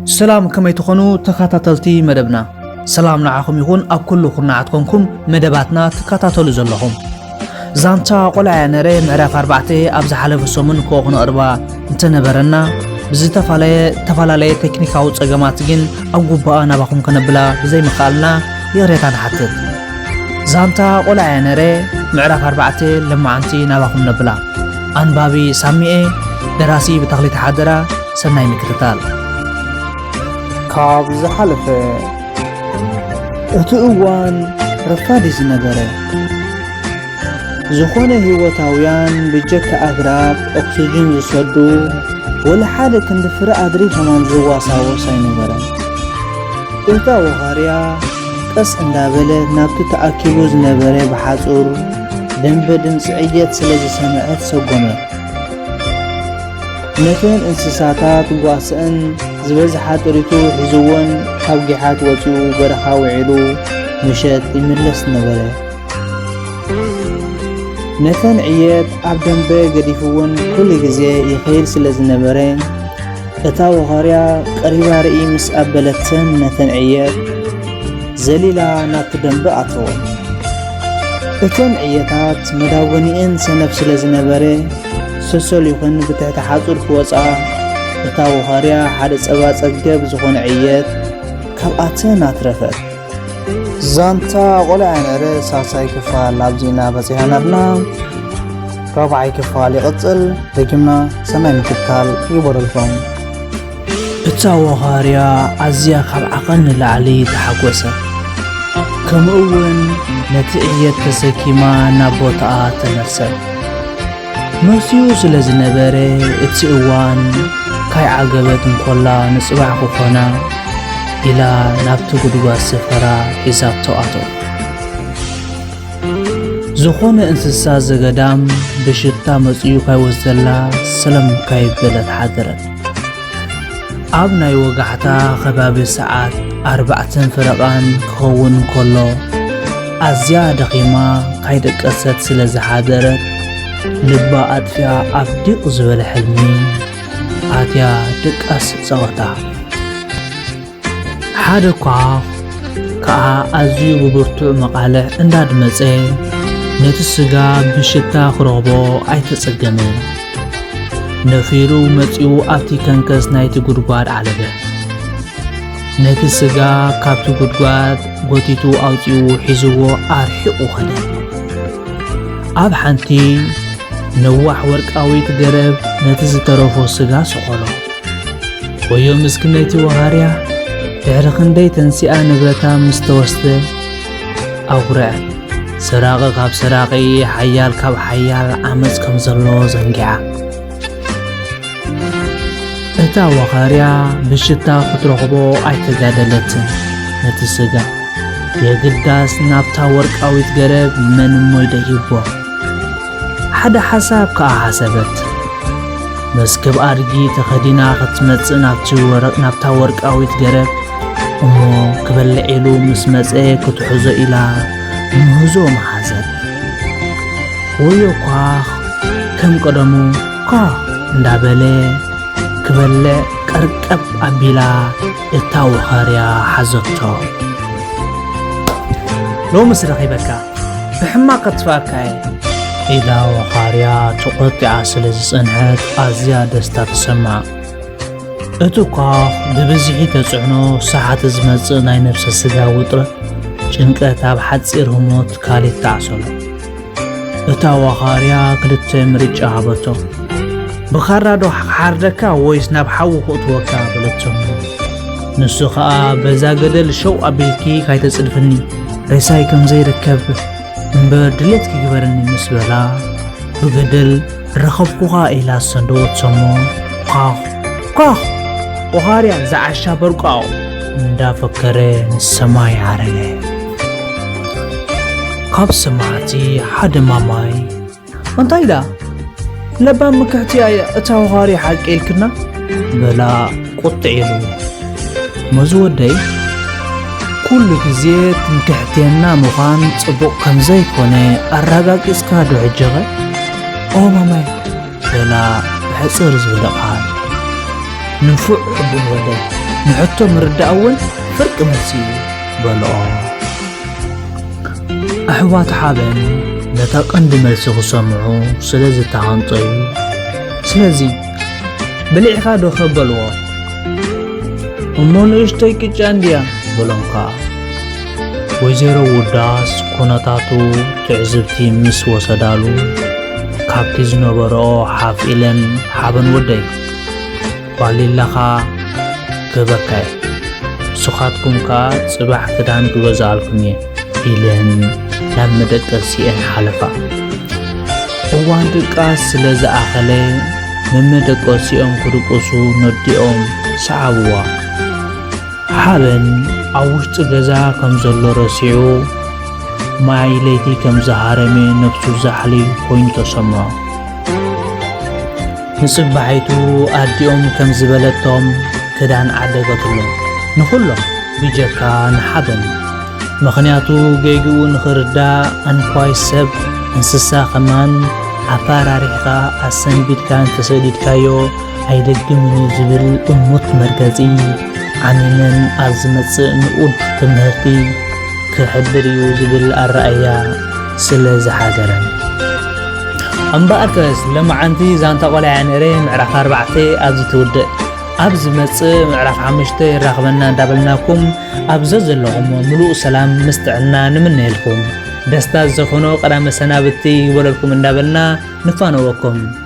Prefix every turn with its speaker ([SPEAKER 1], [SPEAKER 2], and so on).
[SPEAKER 1] سلام كما يتخونو تكاتاتلتي مدبنا سلام نعاكم يكون أبكل خرناعتكم مدباتنا تكاتاتلو زلهم زانتا قلع نري معرف أربعتي أبز حلف السومن كوغن أربع انتنبرنا بزي تفالالي تكنيكاو تساقماتيين أو قبقى نباكم كنبلا بزي مقالنا يغريتان حتد زانتا قلع نري معرف أربعتي لما عنتي نباكم نبلا أنبابي سامي دراسي بتغليت حادرة سناي مكتتال
[SPEAKER 2] ካብ ዝሓለፈ እቲ እዋን ረፋዲ ዝነበረ ዝኾነ ህይወታውያን ብጀካ ኣግራብ ኦክሲጅን ዝሰዱ ወላ ሓደ ክንዲ ፍረ ኣድሪ ከማን ዝዋሳወስ ኣይነበረን። እታ ወኻርያ ቀስ እንዳበለ ናብቲ ተኣኪቡ ዝነበረ ብሓፁር ደንበ ድምፂ ዕየት ስለ ዝሰምዐት ሰጎመ። ነተን እንስሳታት ጓስአን ዝበዝሓ ጥሪቱ ሒዝዎን ካብ ጊሓት ወፂኡ በረኻ ውዒሉ ምሸት ይምለስ ነበረ። ነተን ዕየት ኣብ ደንበ ገዲፍዎን ኩሉ ግዜ ይኸይድ ስለ ዝነበረ እታ ወኻርያ ቀሪባ ርኢ ምስ ኣበለተን ነተን ዕየት ዘሊላ ናብቲ ደንበ ኣተወን። እተን ዕየታት መዳወኒአን ሰነፍ ስለ ዝነበረ ሰሰል ይኹን ብትሕቲ ሓፁር ክወፃ እታ ወኻርያ ሓደ ፀባ ፀገብ ዝኾነ ዕየት ካብኣተን ኣትረፈት። ዛንታ ቆልዓ ነረ ሳልሳይ ክፋል ኣብዚና በፂሕና ነርና። ራብዓይ ክፋል ይቕፅል። ደጊምና ሰናይ ምክትታል ይበረልኩም።
[SPEAKER 1] እታ ወኻርያ ኣዝያ ካብ ዓቐን ንላዕሊ ተሓጐሰ። ከምኡውን ነቲ ዕየት ተሰኪማ ናብ ቦታኣ ተመርሰት። መሲኡ ስለ ዝነበረ እቲ እዋን ካይ ዓገበት እንኮላ ንፅባሕ ክኾና ኢላ ናብቲ ጉድጓድ ሰፈራ ሒዛቶ ኣቶ ዝኾነ እንስሳ ዘገዳም ብሽታ መፅኡ ካይወስደላ ሰላም ካይበለት ሓደረት። ኣብ ናይ ወጋሕታ ከባቢ ሰዓት 4 ፍረቓን ክኸውን እንከሎ ኣዝያ ደኺማ ካይደቀሰት ስለ ዝሓደረት ልባ ኣጥፍያ ኣብ ድቕ ዝበለ ሕልሚ ኣትያ ድቃስ ፀወታ። ሓደ ከዓ ኣዝዩ ብብርቱዕ መቓልዕ እንዳድመፀ ነቲ ስጋ ብሽታ ክረኽቦ ኣይተፀገመን። ነፊሩ መፂኡ ኣብቲ ከንከስ ናይቲ ጉድጓድ ዓለበ። ነቲ ስጋ ካብቲ ጉድጓድ ጎቲቱ ኣውፂኡ ሒዝዎ ኣርሒቑ ኸደ። ኣብ ሓንቲ ነዋሕ ወርቃዊት ገረብ ነቲ ዝተረፎ ስጋ ሰቆሎ። ወዮ ምስክነይቲ ወኻርያ ድሕሪ ክንደይ ተንሲኣ ንብረታ ምስ ተወስደ ኣጉርዐ ሰራቒ ካብ ሰራቒ ሓያል ካብ ሓያል ዓመፅ ከም ዘሎ ዘንጊዓ። እታ ወኻርያ ብሽታ ክትረኽቦ ኣይተጋደለትን። ነቲ ስጋ የግዳስ ናብታ ወርቃዊት ገረብ መንሞ ይደይቦ። ሓደ ሓሳብ ከዓ ሓሰበት። መስክብ ኣድጊ ተኸዲና ክትመፅእ ናብታ ወርቃዊት ገረብ እሞ ክበልዕ ኢሉ ምስ መፀ ክትሕዞ ኢላ ምህዞ መሓዘት። ወዮ ኳኽ ከም ቀደሙ ኳኽ እንዳበለ ክበልዕ ቀርቀብ ኣቢላ እታ ወኻርያ ሓዘቶ። ሎሚ ስረኺበካ ብሕማቕ ከትፋካየ ኢላ ወኻርያ ተቖጢዓ ስለ ዝጸንሐት ኣዝያ ደስታ ተሰምዓ። እቲ ኳኽ ብብዝሒ ተፅዕኖ ሰዓት ዝመፅእ ናይ ነፍሰ ስጋ ውጥረት ጭንቀት ኣብ ሓፂር ህሞት ካሊእ ተዓሰሎ። እታ ወኻርያ ክልተ ምርጫ ሃበቶ። ብኻራዶ ሓርደካ ወይስ ናብ ሓዊ ክእትወካ በለቶም። ንሱ ከዓ በዛ ገደል ሸው ኣቢልኪ ካይተፅድፍኒ ሬሳይ ከም ዘይርከብ እምበር ድሌት ክግበረኒ ምስ በላ ብገደል ረኸብኩኻ ኢላ ሰንደወት ሰሞ ኳኽ ወኻርያ ዝዓሻ በርቋኦ እንዳፈከረ ንሰማይ ዓረገ። ካብ ሰማዕቲ ሓደ ማማይ እንታይ ዳ ለባ ምክሕቲያ እታ ወኻርያ ሓቂ ኢልክና በላ ቁጥዕ ኢሉ መዝወደይ ኩሉ ግዜ ትንክሕትየና ምዃን ጽቡቕ ከም ዘይኮነ ኣረጋጊፅካ ዶ ሕጀኸ? ኦ ማማይ በላ ብሕፅር ዝበለ ቃል نفوع بن ودي نحطو مرداون فرق مرسي بلو أحوات حابن نتاق عند مرسي سمعو سلازي تهانطي سلازي بلعخا دو خبلو أمون اشتاي كيجانديا بلونكا وزيرو وداس كوناتاتو تعزبتي مس وسدالو كابتي زنبرو حاف إلن حابن ودي واللخا كبكاي سخاتكم كا صباح كدان كبزالكم إلن لما دقسيئن حلفا وان دقاس لزا أخلي مما دقسيئن كدقسو ندئهم سعبوا حالن عوشت غزا كم زلو رسيعو معي ليتي كم زهارمي نفسو زحلي كوين تسمع نصب بعيتو أديهم كم زبلتهم كدان عدقتلهم نخلهم بجكا نحبن مخنياتو جيجو نخردا أنقوي السب انسسا خمان عبارة ريخا السنبيت كان تسديد كايو هيدقمني زبل أموت مركزي عنينن أزمت نقود تمهرتي كحبريو زبل الرأيا سلز حاجرن أمبا أركز لما عندي زانتا قولي عنيري معرف 4 أبز تود أبز مص معرف 5 راخبنا دابلناكم أبزز اللهم ملوء سلام مستعنا نمنيلكم دستا زفنو قدام سنابتي وللكم اندابلنا نفانوكم